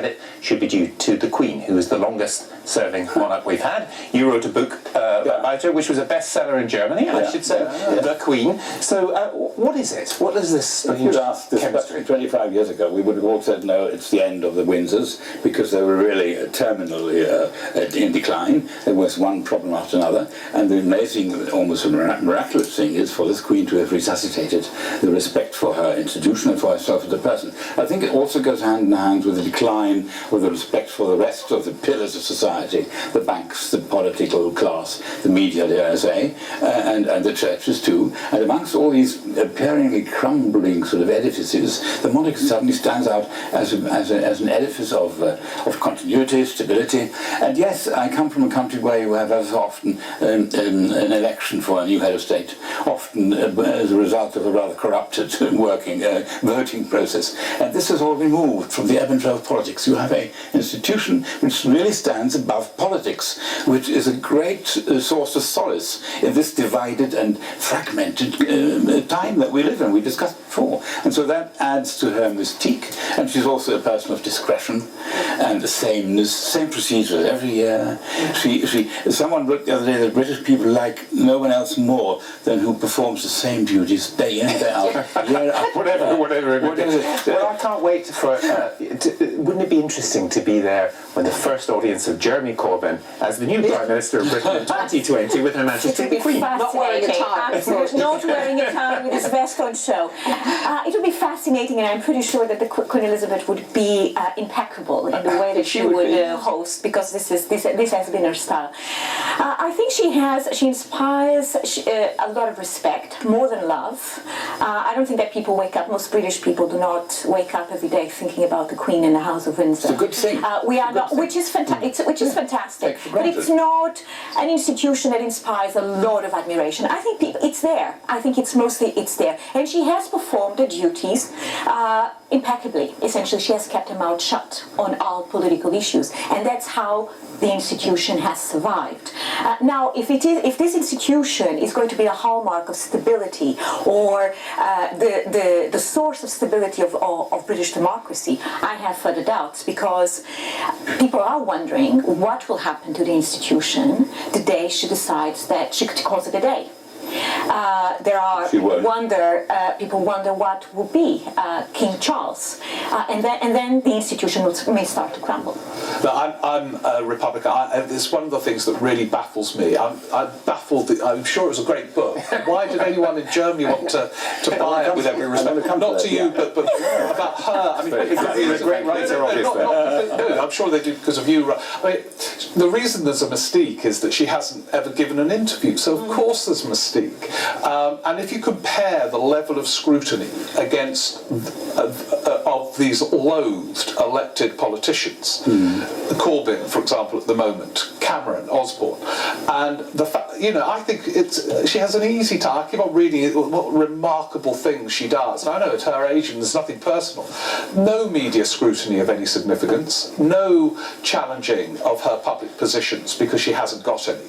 It should be due to the Queen, who is the longest-serving monarch we've had. You wrote a book about her, which was a bestseller in Germany, I should say, The Queen. So, what is it? What is this strange If you'd asked this 25 years ago, we would have all said, no, it's the end of the Windsors, because they were really terminally in decline. There was one problem after another, and the amazing, almost miraculous thing is for this Queen to have resuscitated the respect for her institution and for herself as a person. I think it also goes hand in hand with the decline with the respect for the rest of the pillars of society, the banks, the political class, the media, dare I say, and the churches too. And amongst all these apparently crumbling sort of edifices, the monarchy suddenly stands out as an edifice of continuity, stability. And yes, I come from a country where you have as often an election for a new head of state, often as a result of a rather corrupted voting process. And this is all removed from the ebb and flow of politics. You have an institution which really stands above politics, which is a great source of solace in this divided and fragmented time that we live in. We discussed before. And so that adds to her mystique. And she's also a person of discretion and the sameness, same procedures every year. Someone wrote the other day that British people like no one else more than who performs the same duties day in, day out. Whatever it is. Well, I can't wait for... wouldn't it be interesting to be there when the first audience of Jeremy Corbyn as the new Prime Minister of Britain in 2020 with Her Majesty the Queen? Not wearing a tie. Absolutely. Not wearing a tie with his vest on show. It would be fascinating, and I'm pretty sure that the Queen Elizabeth would be impeccable in the way that she would host, because this has been her style. I think she inspires a lot of respect, more than love. I don't think that people wake up, most British people do not wake up every day thinking about the Queen in the House of Windsor. It's a good thing. Which is fantastic. But it's not an institution that inspires a lot of admiration. I think it's there. I think it's there. And she has performed the duties impeccably. Essentially, she has kept her mouth shut on all political issues, and that's how the institution has survived. Now, if this institution is going to be a hallmark of stability, or the source of stability of British democracy, I have further doubts, because people are wondering what will happen to the institution the day she decides that she calls it a day. People wonder what will be King Charles, and then the institution may start to crumble. No, I'm a Republican. It's one of the things that really baffles me. I'm baffled. I'm sure it was a great book. Why did anyone in Germany want to buy it? With every respect, not to you, but about her. I mean, he's a great writer, obviously. No, I'm sure they do because of you. I mean, the reason there's a mystique is that she hasn't ever given an interview, so of course there's mystique. And if you compare the level of scrutiny against of these loathed elected politicians, Corbyn, for example, at the moment, Cameron, Osborne, and the fact, I think she has an easy time. I keep on reading what remarkable things she does. And I know at her age, and there's nothing personal. No media scrutiny of any significance, no challenging of her public positions because she hasn't got any.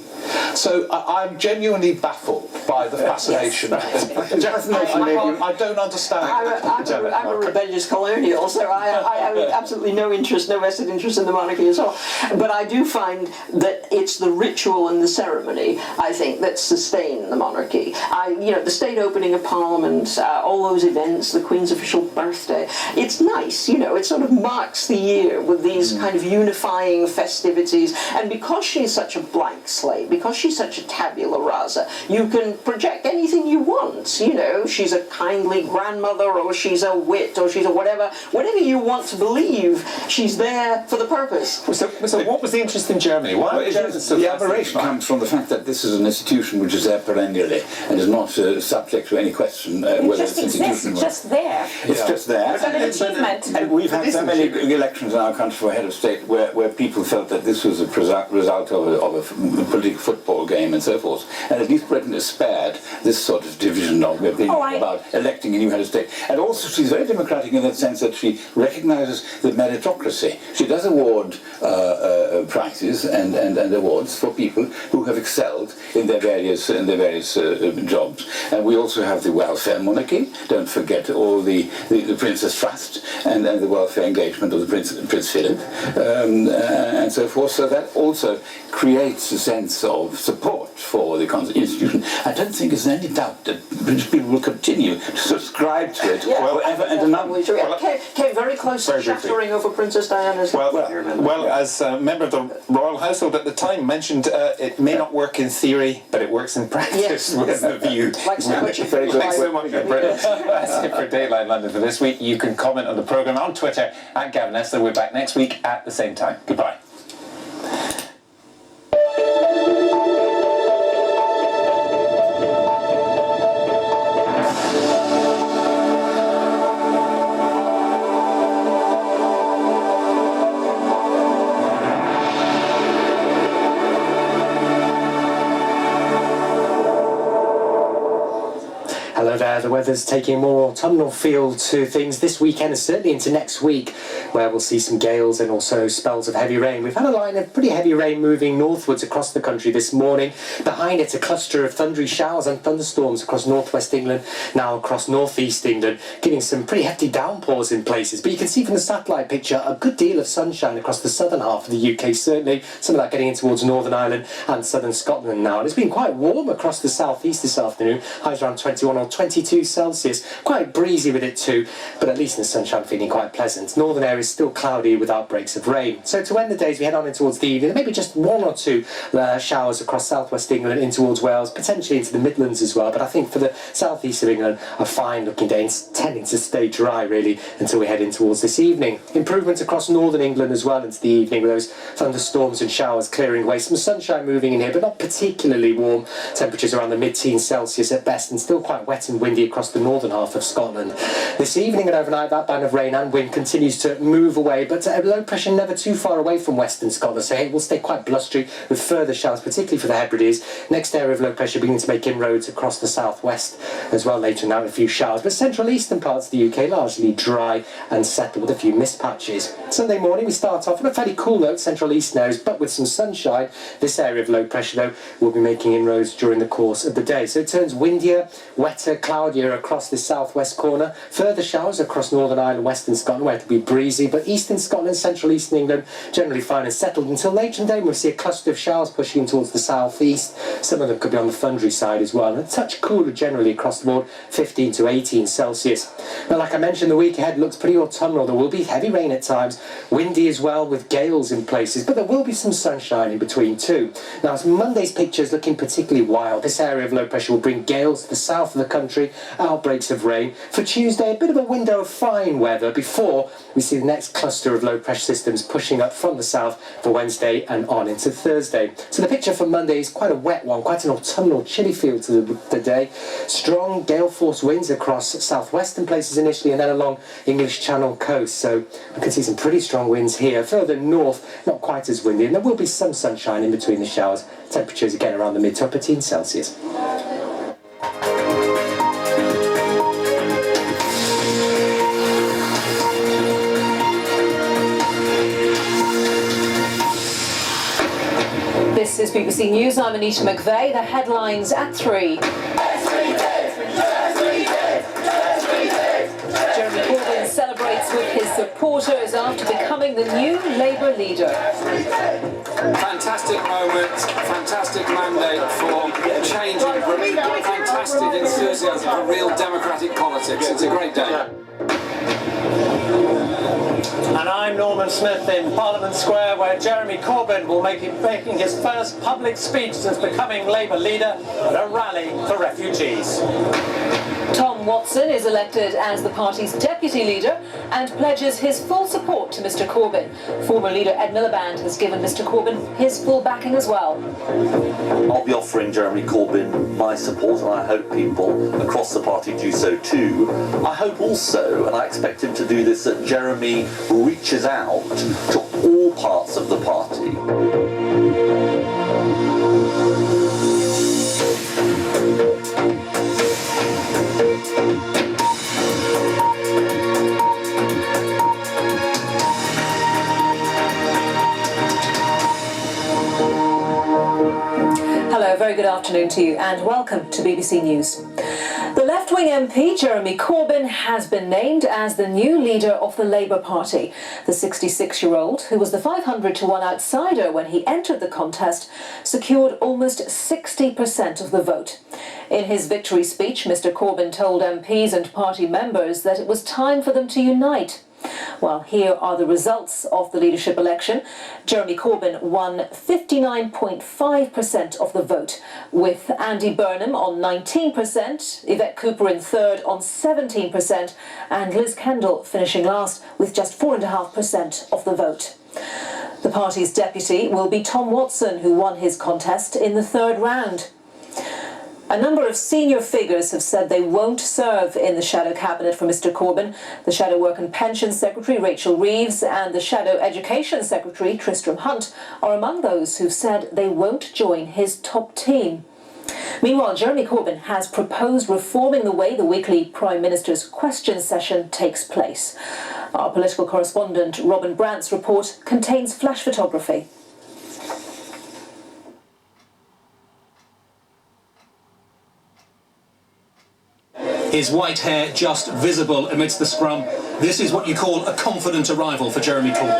So I'm genuinely baffled by the fascination. I don't understand. I'm a rebellious colonial, so I have absolutely no vested interest in the monarchy at all. But I do find that it's the ritual and the ceremony, I think, that sustain the monarchy. The state opening of Parliament, all those events, the Queen's official birthday, it's nice, it sort of marks the year with these kind of unifying festivities. And because she's such a blank slate, because she's such a tabula rasa, you can project anything you want. She's a kindly grandmother, or she's a wit, or she's a whatever you want to believe. She's there for the purpose. So what was the interest in Germany? The aberration comes from the fact that this is an institution which is there perennially and is not subject to any question whether it's institutional. It's just there. It's just there. It's an achievement. And we've had so many elections in our country for head of state where people felt that this was a result of a political football game and so forth. And at least Britain is spared this sort of division of opinion about electing a new head of state. And also she's very democratic in that sense that she recognises the meritocracy. She does award prizes and awards for people who have excelled in their various jobs. And we also have the welfare monarchy. Don't forget all the Prince's Trust and the welfare engagement of the Prince Philip and so forth. So that also creates a sense of support for the institution. I don't think there's any doubt that British people will continue to subscribe to it forever and another. Came very close to shattering over Princess Diana's head. Well, as a member of the royal household at the time, mentioned it may not work in theory, but it works in practice. Was the view. Like so much Thanks so much for Britain. That's it for Dateline London for this week. You can comment on the programme on Twitter at Gavin Esler. We're back next week at the same time. Goodbye. Hello there, the weather's taking a more autumnal feel to things this weekend and certainly into next week, where we'll see some gales and also spells of heavy rain. We've had a line of pretty heavy rain moving northwards across the country this morning. Behind it, a cluster of thundery showers and thunderstorms across northwest England, now across northeast England, giving some pretty hefty downpours in places. But you can see from the satellite picture a good deal of sunshine across the southern half of the UK, certainly. Some of that getting in towards Northern Ireland and southern Scotland now. And it's been quite warm across the southeast this afternoon. Highs around 21 or 22 Celsius. Quite breezy with it too, but at least in the sunshine feeling quite pleasant. Northern areas still cloudy with outbreaks of rain. So to end the days, we head on in towards the evening. Maybe just one or two showers across southwest England in towards Wales, potentially into the Midlands as well. But I think for the southeast of England, a fine looking day, tending to stay dry really until we head in towards this evening. Improvement across northern England as well into the evening with those thunderstorms and showers clearing away. Some sunshine moving in here, but not particularly warm. Temperatures around the mid-teens Celsius at best and still quite wet and windy across the northern half of Scotland. This evening and overnight, that band of rain and wind continues to move away, but low pressure never too far away from western Scotland, so it will stay quite blustery with further showers, particularly for the Hebrides. Next area of low pressure beginning to make inroads across the southwest as well later now, a few showers, but central eastern parts of the UK largely dry and settled with a few mist patches. Sunday morning we start off on a fairly cool note, central east nose, but with some sunshine. This area of low pressure though will be making inroads during the course of the day, so it turns windier, wetter, cloudier across this southwest corner. Further showers across Northern Ireland, western Scotland where it will be breezy, but eastern Scotland, central eastern England generally fine and settled until later in the day. We'll see a cluster of showers pushing in towards the southeast. Some of them could be on the thundery side as well, and a touch cooler generally across the board, 15 to 18 Celsius. Now, like I mentioned, the week ahead looks pretty autumnal. There will be heavy rain at times, windy as well with gales in places, but there will be some sunshine in between too. Now, as Monday's picture is looking particularly wild, this area of low pressure will bring gales to the south of the country, outbreaks of rain. For Tuesday, a bit of a window of fine weather before we see the next cluster of low pressure systems pushing up from the south for Wednesday and on into Thursday. So the picture for Monday is quite a wet one, quite an autumnal chilly feel to the day. Strong gale force winds across southwestern places initially and then along English Channel coast, so we can see some pretty strong winds here. Further north, not quite as windy, and there will be some sunshine in between the showers. Temperatures again around the mid to upper teens Celsius. This is BBC News. I'm Anita McVeigh. The headlines at 3. Jeremy Corbyn celebrates with his supporters after becoming the new Labour leader. Fantastic moment, fantastic mandate for change in Britain, fantastic enthusiasm for real democratic politics. It's a great day. And I'm Norman Smith in Parliament Square, where Jeremy Corbyn will making his first public speech since becoming Labour leader at a rally for refugees. Tom Watson is elected as the party's deputy leader and pledges his full support to Mr Corbyn. Former leader Ed Miliband has given Mr Corbyn his full backing as well. I'll be offering Jeremy Corbyn my support, and I hope people across the party do so too. I hope also, and I expect him to do this, that Jeremy reaches out to all parts of the party. Hello, very good afternoon to you and welcome to BBC News. The left-wing MP Jeremy Corbyn has been named as the new leader of the Labour Party. The 66-year-old, who was the 500-to-1 outsider when he entered the contest, secured almost 60% of the vote. In his victory speech, Mr Corbyn told MPs and party members that it was time for them to unite. Well, here are the results of the leadership election. Jeremy Corbyn won 59.5% of the vote, with Andy Burnham on 19%, Yvette Cooper in third on 17%, and Liz Kendall finishing last with just 4.5% of the vote. The party's deputy will be Tom Watson, who won his contest in the third round. A number of senior figures have said they won't serve in the shadow cabinet for Mr Corbyn. The Shadow Work and Pensions Secretary, Rachel Reeves, and the Shadow Education Secretary, Tristram Hunt, are among those who've said they won't join his top team. Meanwhile, Jeremy Corbyn has proposed reforming the way the weekly Prime Minister's question session takes place. Our political correspondent Robin Brandt's report contains flash photography. His white hair just visible amidst the scrum. This is what you call a confident arrival for Jeremy Corbyn.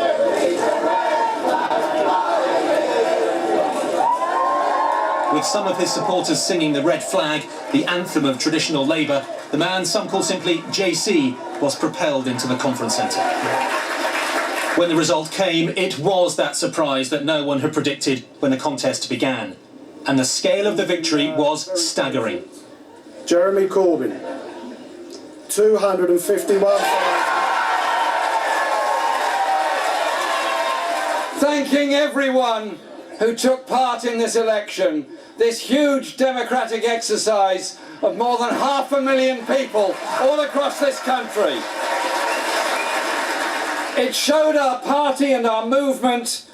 With some of his supporters singing the red flag, the anthem of traditional Labour, the man some call simply JC was propelled into the conference centre. When the result came, it was that surprise that no one had predicted when the contest began. And the scale of the victory was staggering. Jeremy Corbyn, 251. Thanking everyone who took part in this election, this huge democratic exercise of more than 500,000 people all across this country. It showed our party and our movement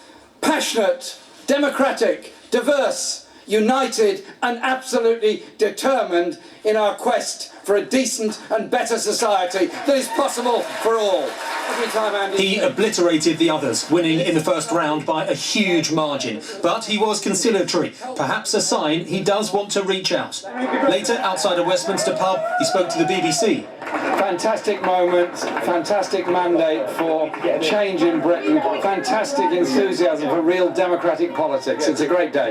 passionate, democratic, diverse, united and absolutely determined in our quest for a decent and better society that is possible for all. Every time Andy He obliterated the others, winning in the first round by a huge margin. But he was conciliatory, perhaps a sign he does want to reach out. Later, outside a Westminster pub, he spoke to the BBC. Fantastic moment, fantastic mandate for change in Britain, fantastic enthusiasm for real democratic politics. It's a great day.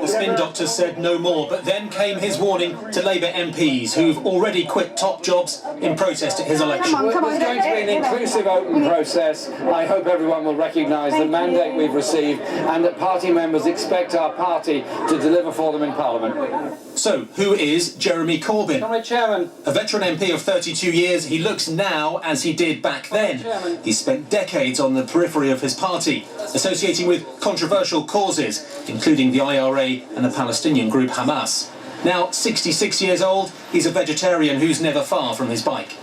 The spin doctors said no more, but then came his warning to Labour MPs who've already quit top jobs in protest at his election. There's going to be an inclusive, open process. I hope everyone will recognise the mandate we've received and that party members expect our party to deliver for them in Parliament. So, who is Jeremy Corbyn? Comrade Chairman. A veteran MP of 32 years, he looks now as he did back then. He spent decades on the periphery of his party, associating with controversial causes, including the IRA and the Palestinian group Hamas. Now 66 years old, he's a vegetarian who's never far from his bike.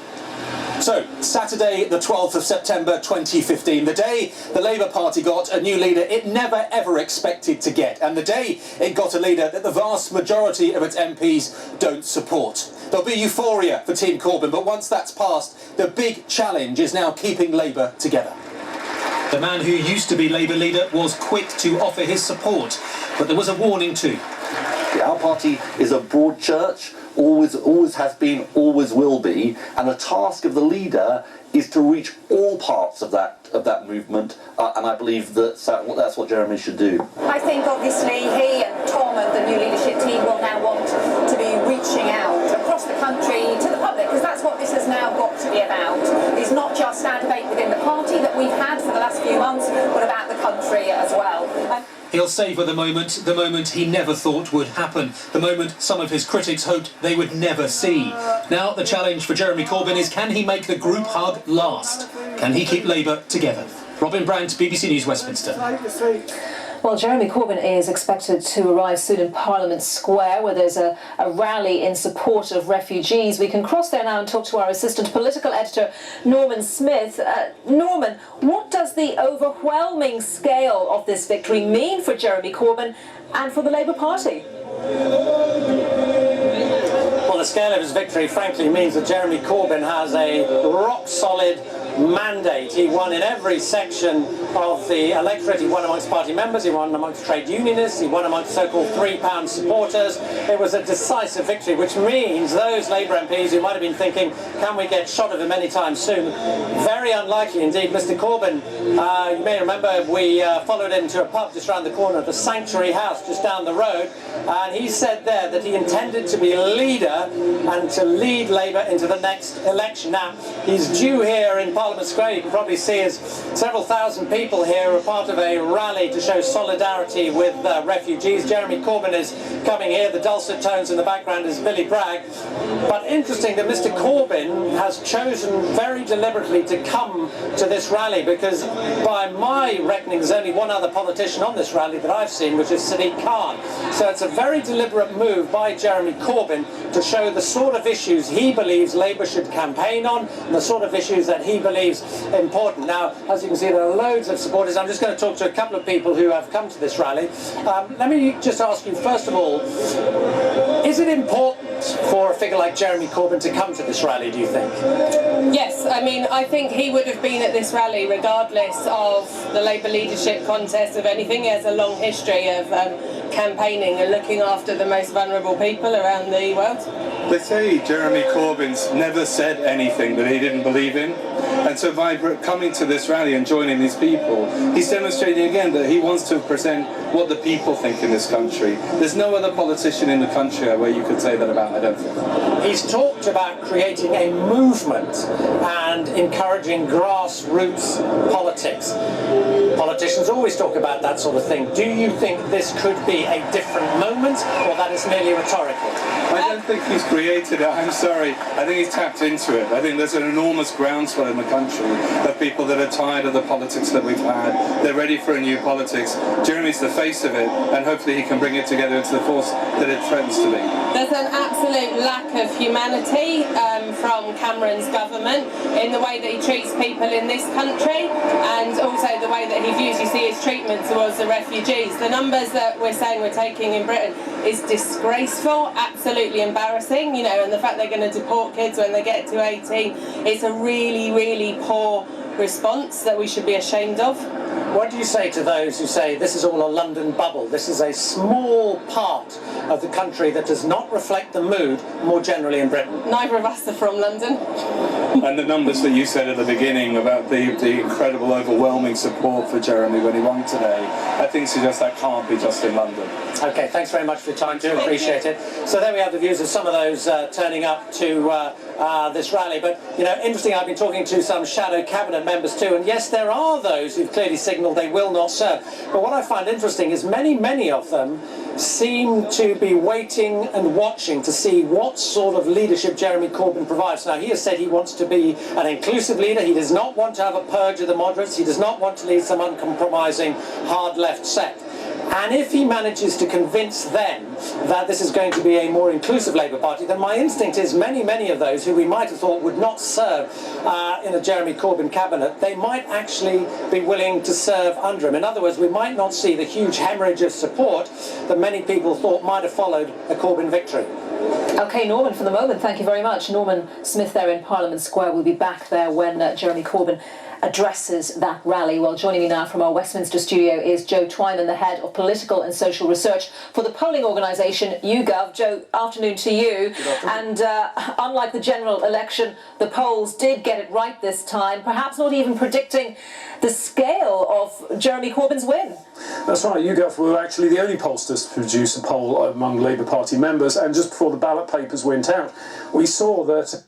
So, Saturday the 12th of September 2015, the day the Labour Party got a new leader it never ever expected to get, and the day it got a leader that the vast majority of its MPs don't support. There'll be euphoria for Team Corbyn, but once that's passed, the big challenge is now keeping Labour together. The man who used to be Labour leader was quick to offer his support, but there was a warning too. Our party is a broad church, always has been, always will be, and the task of the leader is to reach all parts of that movement, and I believe that's what Jeremy should do. I think obviously he and Tom and the new leadership team will now want to be reaching out across the country to the public, because that's what this has now got to be about. It's not just our debate within the party that we've had for the last few months, but about the country as well. He'll savour the moment he never thought would happen, the moment some of his critics hoped they would never see. Now the challenge for Jeremy Corbyn is, can he make the group hug last? Can he keep Labour together? Robin Brandt, BBC News, Westminster. Well, Jeremy Corbyn is expected to arrive soon in Parliament Square, where there's a rally in support of refugees. We can cross there now and talk to our assistant political editor, Norman Smith. Norman, what does the overwhelming scale of this victory mean for Jeremy Corbyn and for the Labour Party? Well, the scale of his victory, frankly, means that Jeremy Corbyn has a rock-solid mandate. He won in every section of the electorate. He won amongst party members, he won amongst trade unionists, he won amongst so-called £3 supporters. It was a decisive victory, which means those Labour MPs who might have been thinking, can we get shot of him anytime soon? Very unlikely indeed. Mr Corbyn, you may remember we followed him to a pub just around the corner, the Sanctuary House just down the road, and he said there that he intended to be a leader and to lead Labour into the next election. Now, he's due here in Parliament Square. You can probably see as several thousand people here are part of a rally to show solidarity with refugees. Jeremy Corbyn is coming here. The dulcet tones in the background is Billy Bragg. But interesting that Mr Corbyn has chosen very deliberately to come to this rally, because by my reckoning there's only one other politician on this rally that I've seen, which is Sadiq Khan. So it's a very deliberate move by Jeremy Corbyn to show the sort of issues he believes Labour should campaign on and the sort of issues that he believes important. Now, as you can see, there are loads of supporters. I'm just going to talk to a couple of people who have come to this rally. Let me just ask you, first of all, is it important for a figure like Jeremy Corbyn to come to this rally, do you think? Yes, I mean, I think he would have been at this rally regardless of the Labour leadership contest of anything. He has a long history of campaigning and looking after the most vulnerable people around the world. They say Jeremy Corbyn's never said anything that he didn't believe in, and so by coming to this rally and joining these people, he's demonstrating again that he wants to present what the people think in this country. There's no other politician in the country where you could say that about, I don't think. He's talked about creating a movement and encouraging grassroots politics. Politicians always talk about that sort of thing. Do you think this could be a different moment, or that is merely rhetorical? I don't think he's created it, I'm sorry. I think he's tapped into it. I think there's an enormous groundswell in the country of people that are tired of the politics that we've had. They're ready for a new politics. Jeremy's the face of it, and hopefully he can bring it together into the force that it threatens to be. There's an absolute lack of humanity from Cameron's government in the way that he treats people in this country, and also the way that he views, you see, his treatment towards the refugees. The numbers that we're saying we're taking in Britain is disgraceful, absolutely embarrassing, you know, and the fact they're going to deport kids when they get to 18 is a really, really poor response that we should be ashamed of. What do you say to those who say this is all a London bubble? This is a small part of the country that does not reflect the mood more generally in Britain. Neither of us are from London. And the numbers that you said at the beginning about the incredible, overwhelming support for Jeremy when he won today, I think suggest that can't be just in London. Okay, thanks very much for your time, do appreciate it. So there we have the views of some of those turning up to this rally. But, you know, interesting, I've been talking to some shadow cabinet members too, and yes, there are those who've clearly signalled they will not serve. But what I find interesting is many of them seem to be waiting and watching to see what sort of leadership Jeremy Corbyn provides. Now, he has said he wants to be an inclusive leader. He does not want to have a purge of the moderates. He does not want to lead some uncompromising hard left sect. And if he manages to convince them that this is going to be a more inclusive Labour Party, then my instinct is many of those who we might have thought would not serve in a Jeremy Corbyn cabinet, they might actually be willing to serve under him. In other words, we might not see the huge hemorrhage of support that many people thought might have followed a Corbyn victory. OK, Norman, for the moment, thank you very much. Norman Smith there in Parliament Square will be back there when Jeremy Corbyn addresses that rally. Well, joining me now from our Westminster studio is Joe Twyman, the head of political and social research for the polling organisation YouGov. Joe, afternoon to you. And unlike the general election, the polls did get it right this time, perhaps not even predicting the scale of Jeremy Corbyn's win. That's right, YouGov were actually the only pollsters to produce a poll among Labour Party members, and just before the ballot papers went out, we saw that